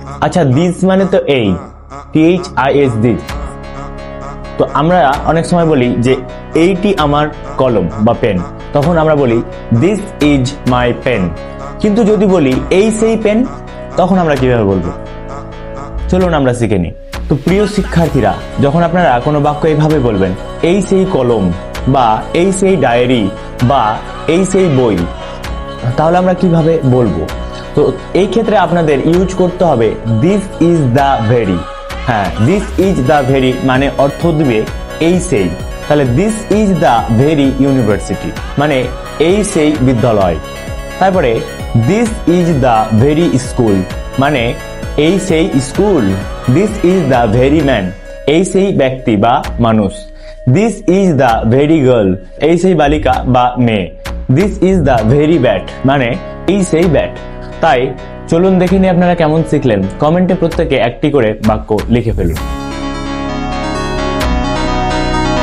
আচ্ছা, দিস মানে তো এই, THIS দিস। তো আমরা অনেক সময় বলি যে এইটি আমার কলম বা পেন, তখন আমরা বলি দিস ইজ মাই পেন। কিন্তু যদি বলি এই সেই পেন, তখন আমরা কিভাবে বলবো? চলুন আমরা শিখে নিই। তো প্রিয় শিক্ষার্থীরা, যখন আপনারা কোনো বাক্য এইভাবে বলবেন, এই সেই কলম বা এই সেই ডায়েরি বা এই সেই বই, তাহলে আমরা কিভাবে বলবো? তো এই ক্ষেত্রে আপনাদের ইউজ করতে হবে দিস ইজ দ্য ভেরি। হ্যাঁ, দিস ইজ দ্য ভেরি মানে অর্থ দিবে এই সেই। তাহলে this is the very university মানে এই সেই বিদ্যালয়। তারপরে this is the very school মানে এই সেই school. This is the very man এই সেই ব্যক্তি বা মানুষ। This is the very girl এই সেই বালিকা বা মেয়ে। This is the very bat মানে এই সেই ব্যাট। তাই চলুন দেখে নিই আপনারা কেমন শিখলেন। কমেন্টে প্রত্যেকে একটি করে বাক্য লিখে ফেলুন।